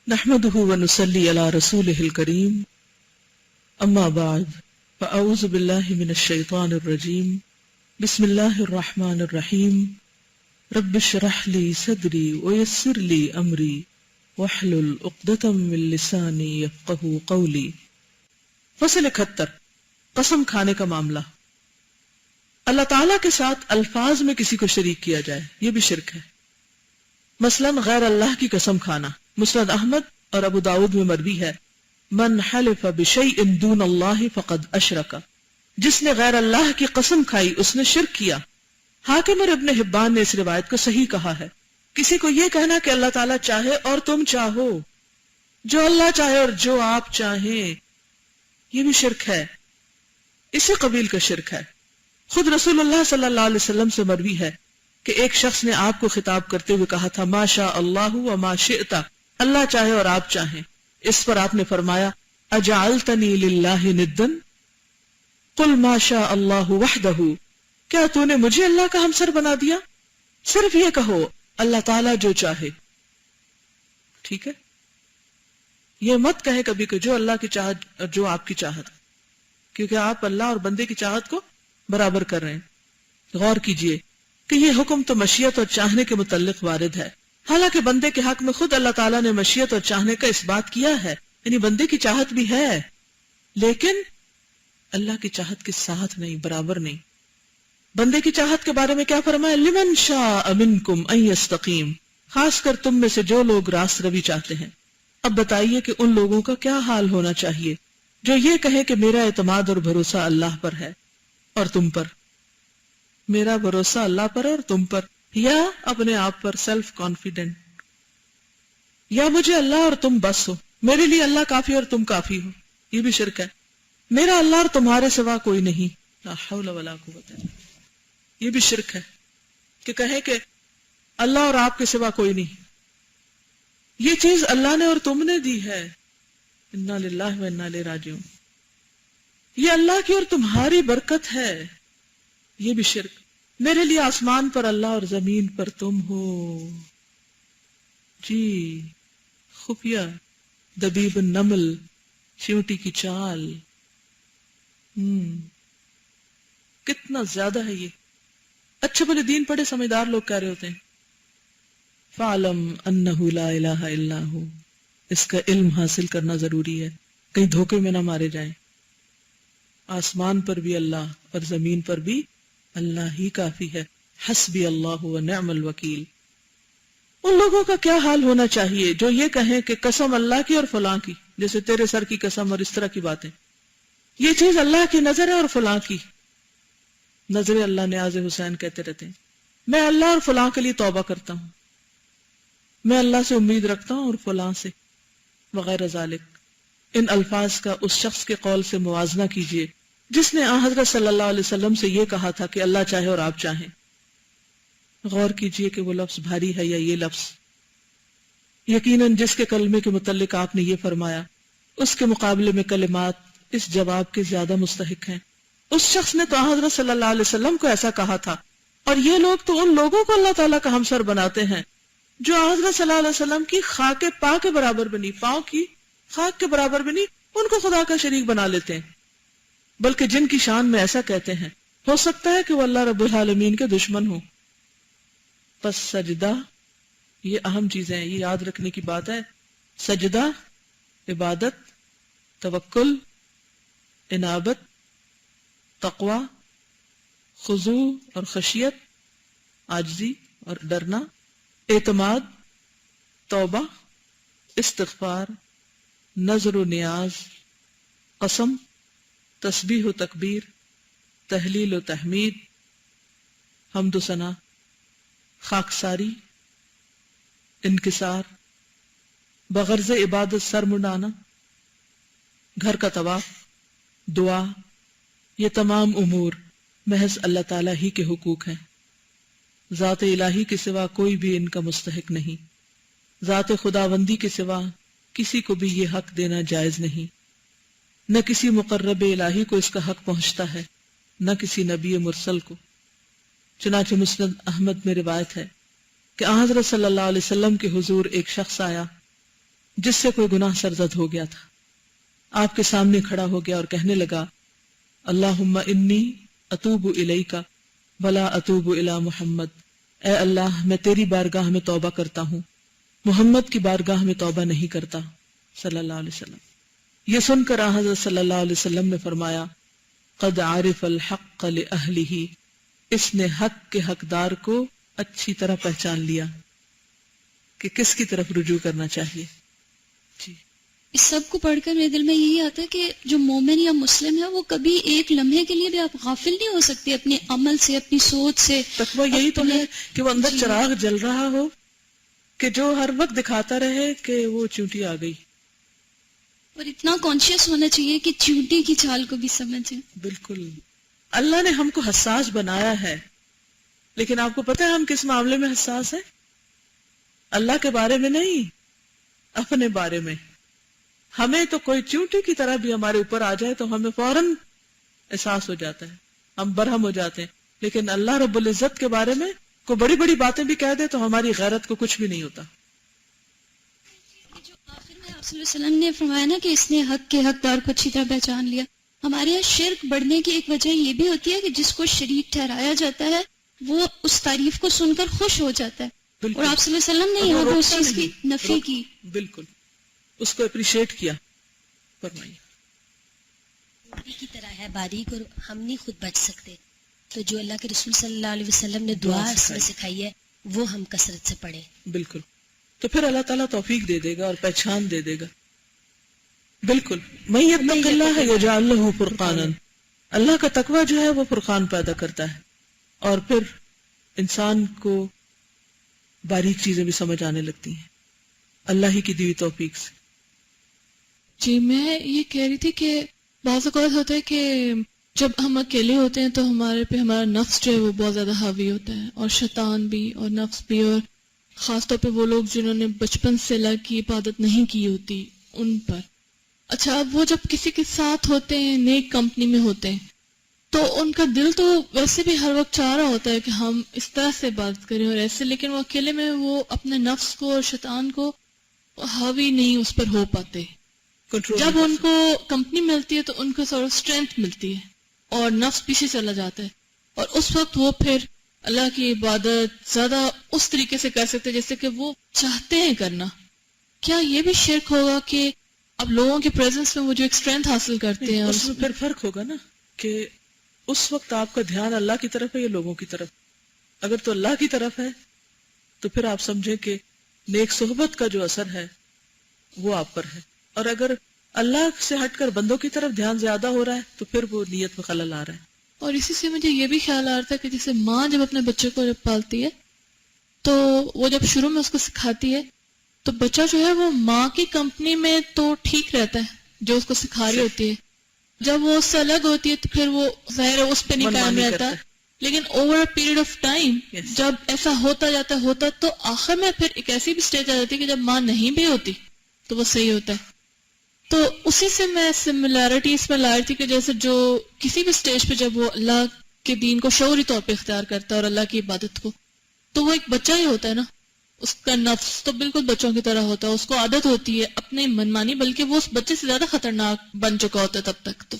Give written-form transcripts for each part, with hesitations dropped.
نحمده ونصلي على رسوله الكريم اما بعد فاعوذ بالله من الشيطان الرجيم بسم الله الرحمن الرحيم رب اشرح لي صدري ويسر لي امري واحلل عقدة من لساني يفقهوا قولي۔ فصل 71، قسم کھانے کا معاملہ۔ اللہ تعالیٰ کے ساتھ الفاظ میں کسی کو شریک کیا جائے یہ بھی شرک ہے۔ مثلا غیر اللہ کی قسم کھانا، مسند احمد اور ابو داؤد میں مروی ہے، من حلف بشیء دون اللہ فقد اشرک، جس نے غیر اللہ کی قسم کھائی اس نے شرک کیا۔ حاکم اور ابن حبان نے اس روایت کو صحیح کہا ہے۔ کسی کو یہ کہنا کہ اللہ تعالیٰ چاہے اور تم چاہو، جو اللہ چاہے اور جو آپ چاہیں، یہ بھی شرک ہے، اسی قبیل کا شرک ہے۔ خود رسول اللہ صلی اللہ علیہ وسلم سے مروی ہے کہ ایک شخص نے آپ کو خطاب کرتے ہوئے کہا تھا ما شاء اللہ و ما شئت، اللہ چاہے اور آپ چاہیں۔ اس پر آپ نے فرمایا اجعلتنی للہ ندا قل ما شاء اللہ وحدہ، کیا تو نے مجھے اللہ کا ہمسر بنا دیا؟ صرف یہ کہو اللہ تعالیٰ جو چاہے۔ ٹھیک ہے، یہ مت کہے کبھی کہ جو اللہ کی چاہت اور جو آپ کی چاہت، کیونکہ آپ اللہ اور بندے کی چاہت کو برابر کر رہے ہیں۔ غور کیجئے کہ یہ حکم تو مشیت اور چاہنے کے متعلق وارد ہے، حالانکہ بندے کے حق میں خود اللہ تعالیٰ نے مشیت اور چاہنے کا اس بات کیا ہے، یعنی بندے کی چاہت بھی ہے، لیکن اللہ کی چاہت کے ساتھ نہیں، برابر نہیں۔ بندے کی چاہت کے بارے میں کیا فرمایا؟ لمن شاء منکم ان یستقیم، خاص کر تم میں سے جو لوگ راست روی چاہتے ہیں۔ اب بتائیے کہ ان لوگوں کا کیا حال ہونا چاہیے جو یہ کہیں کہ میرا اعتماد اور بھروسہ اللہ پر ہے اور تم پر، میرا بھروسہ اللہ پر اور تم پر، یا اپنے آپ پر سیلف کانفیڈنٹ، یا مجھے اللہ اور تم بس ہو، میرے لیے اللہ کافی اور تم کافی ہو، یہ بھی شرک ہے۔ میرا اللہ اور تمہارے سوا کوئی نہیں، لا حول ولا قوت الا باللہ، یہ بھی شرک ہے کہ کہیں کہ اللہ اور آپ کے سوا کوئی نہیں، یہ چیز اللہ نے اور تم نے دی ہے، انا للہ و انا الیہ راجعون، یہ اللہ کی اور تمہاری برکت ہے، یہ بھی شرک۔ میرے لیے آسمان پر اللہ اور زمین پر تم ہو، جی خفیہ دبیب النمل، چیونٹی کی چال، کتنا زیادہ ہے یہ۔ اچھے بھلے دین پڑھے سمجھدار لوگ کہہ رہے ہوتے ہیں فَعْلَمْ أَنَّهُ لَا إِلَهَ إِلَّا هُوَ، اس کا علم حاصل کرنا ضروری ہے، کہیں دھوکے میں نہ مارے جائیں۔ آسمان پر بھی اللہ اور زمین پر بھی اللہ ہی کافی ہے، حسبی اللہ ونعم الوکیل۔ ان لوگوں کا کیا حال ہونا چاہیے جو یہ کہیں کہ قسم اللہ کی اور فلاں کی، جیسے تیرے سر کی قسم اور اس طرح کی باتیں، یہ چیز اللہ کی نظر ہے اور فلاں کی نظر۔ اللہ نیاز حسین کہتے رہتے ہیں میں اللہ اور فلاں کے لیے توبہ کرتا ہوں، میں اللہ سے امید رکھتا ہوں اور فلاں سے، وغیرہ ذالک۔ ان الفاظ کا اس شخص کے قول سے موازنہ کیجئے جس نے حضرت صلی اللہ علیہ وسلم سے یہ کہا تھا کہ اللہ چاہے اور آپ چاہیں۔ غور کیجئے کہ وہ لفظ بھاری ہے یا یہ لفظ۔ یقیناً جس کے کلمے کے متعلق آپ نے یہ فرمایا اس کے مقابلے میں کلمات اس جواب کے زیادہ مستحق ہیں۔ اس شخص نے تو حضرت صلی اللہ علیہ وسلم کو ایسا کہا تھا، اور یہ لوگ تو ان لوگوں کو اللہ تعالیٰ کا ہمسر بناتے ہیں جو حضرت صلی اللہ علیہ وسلم کی خاک پا کے برابر بنی، پاؤں کی خاک کے برابر بنی، ان کو خدا کا شریک بنا لیتے ہیں، بلکہ جن کی شان میں ایسا کہتے ہیں ہو سکتا ہے کہ وہ اللہ رب العالمین کے دشمن ہوں۔ پس سجدہ، یہ اہم چیزیں ہیں، یہ یاد رکھنے کی بات ہے۔ سجدہ عبادت، توکل، انابت، تقوی، خضوع اور خشیت، عاجزی اور ڈرنا، اعتماد، توبہ، استغفار، نظر و نیاز، قسم، تسبیح و تکبیر، تہلیل و تحمید، حمد و ثنا، خاکساری، انکسار، بغرض عبادت سر منڈانا، گھر کا طواف، دعا، یہ تمام امور محض اللہ تعالیٰ ہی کے حقوق ہیں، ذات الہی کے سوا کوئی بھی ان کا مستحق نہیں، ذات خداوندی کے سوا کسی کو بھی یہ حق دینا جائز نہیں، نہ کسی مقرب الہی کو اس کا حق پہنچتا ہے، نہ کسی نبی مرسل کو۔ چنانچہ مسند احمد میں روایت ہے کہ حضرت صلی اللہ علیہ وسلم کے حضور ایک شخص آیا جس سے کوئی گناہ سرزد ہو گیا تھا، آپ کے سامنے کھڑا ہو گیا اور کہنے لگا اللہم انی اتوب الیک ولا اتوب الی محمد، اے اللہ میں تیری بارگاہ میں توبہ کرتا ہوں، محمد کی بارگاہ میں توبہ نہیں کرتا صلی اللہ علیہ وسلم۔ یہ سن کر حضرت صلی اللہ علیہ وسلم نے فرمایا قد عرف الحق لأہلہ، اس نے حق کے حقدار کو اچھی طرح پہچان لیا کہ کس کی طرف رجوع کرنا چاہیے۔ جی، اس سب کو پڑھ کر میرے دل میں یہی آتا ہے کہ جو مومن یا مسلم ہے وہ کبھی ایک لمحے کے لیے بھی آپ غافل نہیں ہو سکتے اپنے عمل سے، اپنی سوچ سے۔ تقویٰ یہی تو ہے کہ وہ اندر چراغ جل رہا ہو کہ جو ہر وقت دکھاتا رہے کہ وہ چونٹی آ گئی، اور اتنا کانشیس ہونا چاہیے کہ چونٹی کی چال کو بھی سمجھیں۔ بالکل اللہ نے ہم کو حساس بنایا ہے، لیکن آپ کو پتہ ہے ہم کس معاملے میں حساس ہیں؟ اللہ کے بارے میں نہیں، اپنے بارے میں۔ ہمیں تو کوئی چونٹی کی طرح بھی ہمارے اوپر آ جائے تو ہمیں فوراً احساس ہو جاتا ہے، ہم برہم ہو جاتے ہیں، لیکن اللہ رب العزت کے بارے میں کوئی بڑی بڑی باتیں بھی کہہ دے تو ہماری غیرت کو کچھ بھی نہیں ہوتا۔ جو آخر میں آپ صلی اللہ علیہ وسلم نے فرمایا نا کہ اس نے حق کے حقدار کو اچھی طرح پہچان لیا، ہمارے یہاں شرک بڑھنے کی ایک وجہ یہ بھی ہوتی ہے کہ جس کو شریک ٹھہرایا جاتا ہے وہ اس تعریف کو سن کر خوش ہو جاتا ہے، اور آپ صلی اللہ علیہ وسلم نے یہاں پہ اس چیز کی نفی کی، بالکل اس کو اپریشیٹ کیا۔ فرمائیے چونٹی کی طرح ہے باریک اور ہم نہیں خود بچ سکتے، تو جو اللہ کے رسول صلی اللہ علیہ وسلم نے دعا اس میں سکھائی ہے وہ ہم کثرت سے پڑھیں۔ بالکل، تو پھر اللہ تعالیٰ توفیق دے دے گا اور پہچان دے دے گا۔ بالکل، من یتق اللہ یجعل لہ فرقانا، اللہ کا تقوی جو ہے وہ فرقان پیدا کرتا ہے اور پھر انسان کو باریک چیزیں بھی سمجھ آنے لگتی ہیں اللہ ہی کی دی ہوئی توفیق سے۔ جی میں یہ کہہ رہی تھی کہ بعض اوقات ہوتا ہے کہ جب ہم اکیلے ہوتے ہیں تو ہمارے پہ ہمارا نفس جو ہے وہ بہت زیادہ حاوی ہوتا ہے، اور شیطان بھی اور نفس بھی، اور خاص طور پہ وہ لوگ جنہوں نے بچپن سے اللہ کی عبادت نہیں کی ہوتی ان پر۔ اچھا، اب وہ جب کسی کے ساتھ ہوتے ہیں، نیک کمپنی میں ہوتے ہیں، تو ان کا دل تو ویسے بھی ہر وقت چاہ رہا ہوتا ہے کہ ہم اس طرح سے عبادت کریں اور ایسے، لیکن وہ اکیلے میں وہ اپنے نفس کو اور شیطان کو حاوی نہیں اس پر ہو پاتے۔ جب ان کو کمپنی ملتی ہے تو ان کو سارا اسٹرینتھ ملتی ہے اور نفس پیچھے چلا جاتا ہے، اور اس وقت وہ پھر اللہ کی عبادت زیادہ اس طریقے سے کر سکتے جیسے کہ وہ چاہتے ہیں کرنا۔ کیا یہ بھی شرک ہوگا کہ اب لوگوں کے پریزنس میں وہ جو ایک اسٹرینتھ حاصل کرتے ہیں اس میں پھر فرق ہوگا نا کہ اس وقت آپ کا دھیان اللہ کی طرف ہے یا لوگوں کی طرف؟ اگر تو اللہ کی طرف ہے تو پھر آپ سمجھیں کہ نیک صحبت کا جو اثر ہے وہ آپ پر ہے، اور اگر اللہ سے ہٹ کر بندوں کی طرف دھیان زیادہ ہو رہا ہے تو پھر وہ نیت میں خلل آ رہا ہے۔ اور اسی سے مجھے یہ بھی خیال آ رہا تھا کہ جیسے ماں جب اپنے بچے کو جب پالتی ہے تو وہ جب شروع میں اس کو سکھاتی ہے تو بچہ جو ہے وہ ماں کی کمپنی میں تو ٹھیک رہتا ہے جو اس کو سکھا رہی ہوتی ہے، جب وہ اس سے الگ ہوتی ہے تو پھر وہ ظاہر ہے اس پہ نہیں قائم رہتا، لیکن over a period of time جب ایسا ہوتا جاتا تو آخر میں پھر ایک ایسی بھی سٹیج آ جاتی ہے کہ جب ماں نہیں بھی ہوتی تو وہ صحیح ہوتا ہے۔ تو اسی سے میں سملیرٹی اس میں لا رہی تھی کہ جیسے جو کسی بھی سٹیج پہ جب وہ اللہ کے دین کو شعوری طور پہ اختیار کرتا ہے اور اللہ کی عبادت کو، تو وہ ایک بچہ ہی ہوتا ہے نا، اس کا نفس تو بالکل بچوں کی طرح ہوتا ہے، اس کو عادت ہوتی ہے اپنے منمانی، بلکہ وہ اس بچے سے زیادہ خطرناک بن چکا ہوتا ہے تب تک،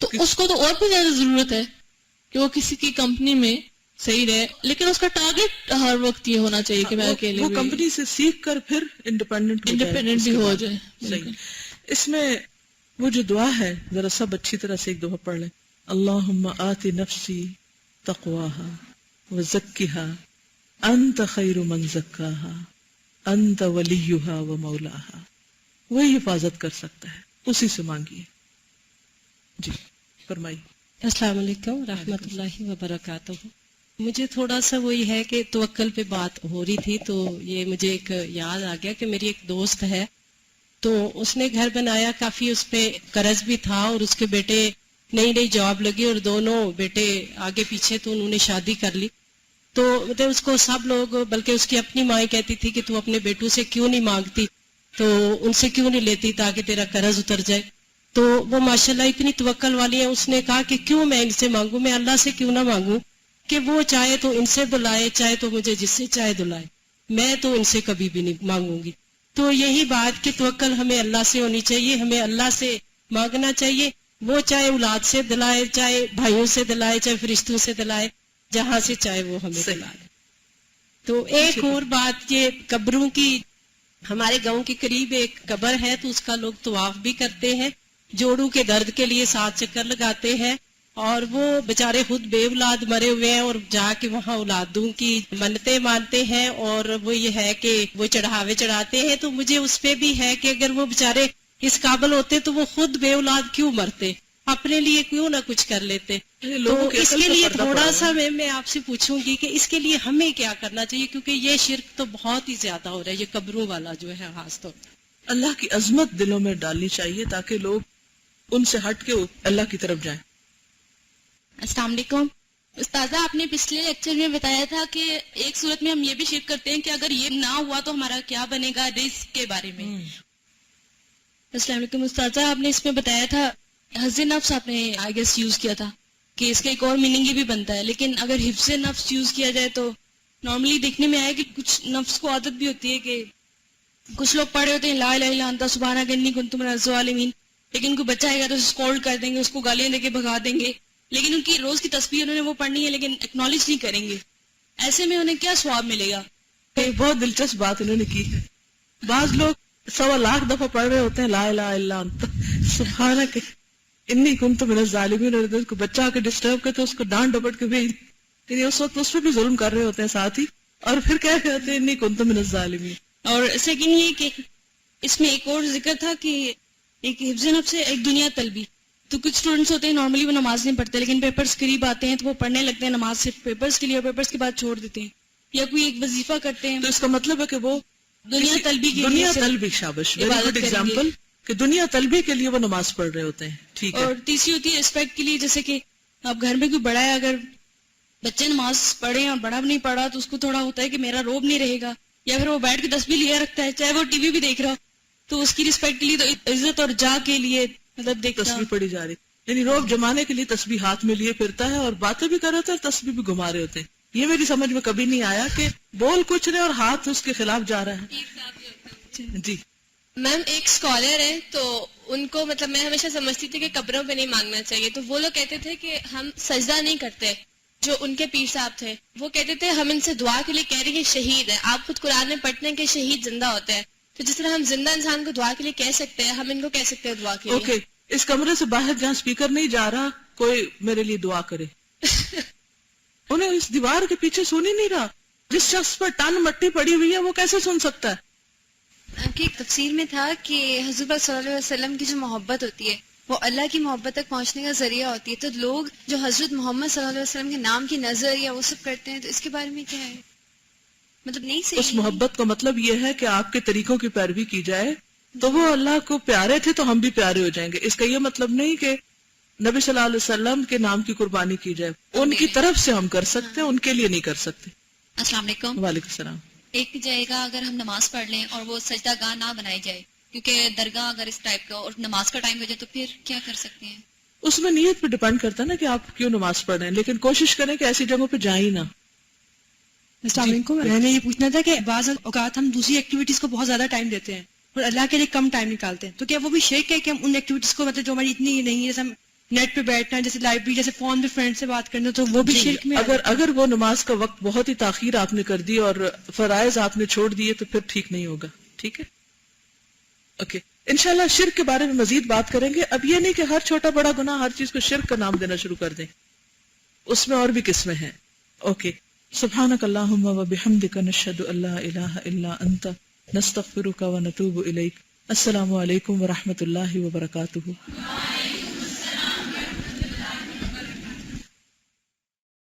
تو اس کو تو اور بھی زیادہ ضرورت ہے کہ وہ کسی کی کمپنی میں صحیح رہے، لیکن اس کا ٹارگٹ ہر وقت یہ ہونا چاہیے کہ میں اکیلے وہ کمپنی سے سیکھ کر پھر انڈیپینڈنٹ بھی ہو جائے۔ صحیح۔ اس میں وہ جو دعا ہے ذرا سب اچھی طرح سے ایک دفعہ پڑھ لیں، اللہم آت نفسی تقواها وزکها انت خیر من زکاها انت ولیها ومولاها، وہی حفاظت کر سکتا ہے، اسی سے مانگیے۔ جی فرمائیے۔ السلام علیکم ورحمۃ اللہ وبرکاتہ۔ مجھے تھوڑا سا وہی ہے کہ توکل پہ بات ہو رہی تھی تو یہ مجھے ایک یاد آ گیا کہ میری ایک دوست ہے تو اس نے گھر بنایا، کافی اس پہ قرض بھی تھا اور اس کے بیٹے نئی جاب لگی اور دونوں بیٹے آگے پیچھے، تو انہوں نے شادی کر لی۔ تو مطلب اس کو سب لوگ، بلکہ اس کی اپنی ماں کہتی تھی کہ تو اپنے بیٹوں سے کیوں نہیں مانگتی، تو ان سے کیوں نہیں لیتی تاکہ تیرا قرض اتر جائے۔ تو وہ ماشاءاللہ اتنی توکل والی ہیں، اس نے کہا کہ کیوں میں ان سے مانگوں، میں اللہ سے کیوں نہ مانگوں کہ وہ چاہے تو ان سے دلائے، چاہے تو مجھے جس سے چاہے دلائے، میں تو ان سے کبھی بھی نہیں مانگوں گی۔ تو یہی بات کہ توکل ہمیں اللہ سے ہونی چاہیے، ہمیں اللہ سے مانگنا چاہیے، وہ چاہے اولاد سے دلائے، چاہے بھائیوں سے دلائے، چاہے فرشتوں سے دلائے، جہاں سے چاہے وہ ہمیں دلائے۔ تو ایک اور بات یہ قبروں کی، ہمارے گاؤں کے قریب ایک قبر ہے تو اس کا لوگ طواف بھی کرتے ہیں، جوڑوں کے درد کے لیے 7 چکر لگاتے ہیں، اور وہ بیچارے خود بے اولاد مرے ہوئے ہیں اور جا کے وہاں اولادوں کی منتیں مانتے ہیں، اور وہ یہ ہے کہ وہ چڑھاوے چڑھاتے ہیں۔ تو مجھے اس پہ بھی ہے کہ اگر وہ بیچارے اس قابل ہوتے تو وہ خود بے اولاد کیوں مرتے، اپنے لیے کیوں نہ کچھ کر لیتے۔ تو اس کے لیے تھوڑا سا میں آپ سے پوچھوں گی کہ اس کے لیے ہمیں کیا کرنا چاہیے، کیونکہ یہ شرک تو بہت ہی زیادہ ہو رہا ہے، یہ قبروں والا جو ہے خاص طور پر۔ اللہ کی عظمت دلوں میں ڈالنی چاہیے تاکہ لوگ ان سے ہٹ کے اللہ کی طرف جائیں۔ السلام علیکم استاذہ، آپ نے پچھلے لیکچر میں بتایا تھا کہ ایک صورت میں ہم یہ بھی شرک کرتے ہیں کہ اگر یہ نہ ہوا تو ہمارا کیا بنے گا، رزق کے بارے میں۔ السلام علیکم استاذہ، آپ نے اس میں بتایا تھا حفظ نفس، آپ نے آئی گیس یوز کیا تھا کہ اس کا ایک اور میننگ یہ بھی بنتا ہے، لیکن اگر حفظ نفس یوز کیا جائے تو نارملی دیکھنے میں آیا کہ کچھ نفس کو عادت بھی ہوتی ہے کہ کچھ لوگ پڑھے ہوتے ہیں لا الہ الا انت سبحانک انی کنت من الظالمین، لیکن ان کو بچہ آئے گا تو اسکولڈ کر دیں گے، اس کو گالیاں دے کے بھگا دیں گے، لیکن ان کی روز کی تسبیح انہوں نے وہ پڑھنی ہے لیکن ایکنالج نہیں کریں گے، ایسے میں انہیں کیا ثواب ملے گا؟ ایک بہت دلچسپ بات انہوں نے کی ہے، بعض لوگ 1.25 لاکھ دفعہ پڑھ رہے ہوتے ہیں لا الہ الا انت سبحانک انی کنت من الظالمین، اور اس کو بچہ آ کے ڈسٹرب کرتے اس کو ڈانٹ ڈپٹ کے بھیج، یعنی اس وقت اس پہ بھی ظلم کر رہے ہوتے ہیں ساتھ ہی، اور پھر کیا کہتے ہیں انی کنت من الظالمین۔ اور سیکنڈ یہ کہ اس میں ایک اور ذکر تھا کہ ایک حفظ نفس سے ایک دنیا طلبی، تو کچھ اسٹوڈنٹس ہوتے ہیں نارملی وہ نماز نہیں پڑھتے لیکن پیپرز قریب آتے ہیں تو وہ پڑھنے لگتے ہیں نماز صرف پیپرز کے لیے، اور پیپرز کے بعد چھوڑ دیتے ہیں، یا کوئی ایک وظیفہ کرتے ہیں، تو اس کا مطلب ہے کہ وہ دنیا طلبی کے دنیا لیے طلبی، شاباش، ویری عبادت گڈ کریں گے۔ ایگزامپل کہ دنیا طلبی کے لیے وہ نماز پڑھ رہے ہوتے ہیں، ٹھیک ہے۔ اور تیسری ہوتی ہے رسپیکٹ کے لیے، جیسے کہ اب گھر میں کوئی بڑا ہے، اگر بچے نماز پڑھیں اور بڑا بھی نہیں پڑھا تو اس کو تھوڑا ہوتا ہے کہ میرا روب نہیں رہے گا، یا پھر وہ بیٹھ کے تسبیح لیا رکھتا ہے چاہے وہ ٹی وی بھی دیکھ رہا ہو، تو اس کی رسپیکٹ کے لیے تو عزت اور جا کے لیے مطلب دیکھنا، تسبیح پڑھی جا رہی، یعنی روب جمانے کے لیے تسبیح ہاتھ میں لیے پھرتا ہے اور باتیں بھی کر رہے ہوتے ہیں اور تسبیح بھی گھما رہے ہوتے ہیں۔ یہ میری سمجھ میں کبھی نہیں آیا کہ بول کچھ رہے اور ہاتھ اس کے خلاف جا رہا ہے۔ جی میم، ایک اسکالر ہے تو ان کو مطلب میں ہمیشہ سمجھتی تھی کہ قبروں پہ نہیں مانگنا چاہیے، تو وہ لوگ کہتے تھے کہ ہم سجدہ نہیں کرتے، جو ان کے پیر صاحب تھے وہ کہتے تھے ہم ان سے دعا کے لیے کہہ رہے ہیں کہ شہید ہے، آپ خود قرآن میں پڑھتے ہیں کہ شہید زندہ ہوتا ہے، تو جس طرح ہم زندہ انسان کو دعا کے لیے کہہ سکتے ہیں، ہم ان کو کہہ سکتے ہیں دعا کے لیے۔ اوکے، اس کمرے سے باہر جہاں اسپیکر نہیں جا رہا کوئی میرے لیے دعا کرے۔ انہیں اس دیوار کے پیچھے سن ہی نہیں رہا، جس شخص پر ٹن مٹی پڑی ہوئی ہے وہ کیسے سن سکتا ہے؟ کہ ایک تفسیر میں تھا کہ حضور صلی اللہ علیہ وسلم کی جو محبت ہوتی ہے وہ اللہ کی محبت تک پہنچنے کا ذریعہ ہوتی ہے، تو لوگ جو حضرت محمد صلی اللہ علیہ وسلم کے نام کی نظر یا وہ سب کرتے ہیں، تو اس کے بارے میں کیا ہے؟ مطلب نہیں صحیح؟ اس محبت کا مطلب یہ ہے کہ آپ کے طریقوں کی پیروی کی جائے تو وہ اللہ کو پیارے تھے تو ہم بھی پیارے ہو جائیں گے، اس کا یہ مطلب نہیں کہ نبی صلی اللہ علیہ وسلم کے نام کی قربانی کی جائے، ان کی طرف سے ہم کر سکتے ہیں، ان کے لیے نہیں کر سکتے۔ السلام علیکم۔ وعلیکم السلام۔ ایک جگہ اگر ہم نماز پڑھ لیں اور وہ سجدہ گاہ نہ بنائی جائے، کیونکہ درگاہ اگر اس ٹائپ کا اور نماز کا ٹائم ہو جائے تو پھر کیا کر سکتے ہیں؟ اس میں نیت پہ ڈیپینڈ کرتا ہے نا کہ آپ کیوں نماز پڑھ رہے ہیں، لیکن کوشش کریں کہ ایسی جگہوں پہ جائیں ہی نہ۔ السلام علیکم، میں نے یہ پوچھنا تھا کہ بعض اوقات ہم دوسری ایکٹیویٹیز کو بہت زیادہ ٹائم دیتے ہیں اور اللہ کے لیے کم ٹائم نکالتے ہیں، تو کیا وہ بھی شرک ہے کہ ہم ان ایکٹیویٹیز کو مطلب جو ہماری اتنی نہیں ہے، جیسے ہم نیٹ پہ بیٹھنا، جیسے لائبریری، جیسے فون پہ فرینڈ سے بات کرنا، تو وہ بھی شرک میں اگر وہ نماز کا وقت بہت ہی تاخیر آپ نے کر دی اور فرائض آپ نے چھوڑ دیے تو پھر ٹھیک نہیں ہوگا، ٹھیک ہے؟ اوکے، انشاءاللہ شرک کے بارے میں مزید بات کریں گے۔ اب یہ نہیں کہ ہر چھوٹا بڑا گناہ ہر چیز کو شرک کا نام دینا شروع کر دیں، اس میں اور بھی قسمیں ہیں۔ اوکے، سبحانک اللہم و بحمدک نشہد ان لا الہ الا انت نستغفرک و نتوب الیک۔ السلام علیکم ورحمۃ اللہ وبرکاتہ۔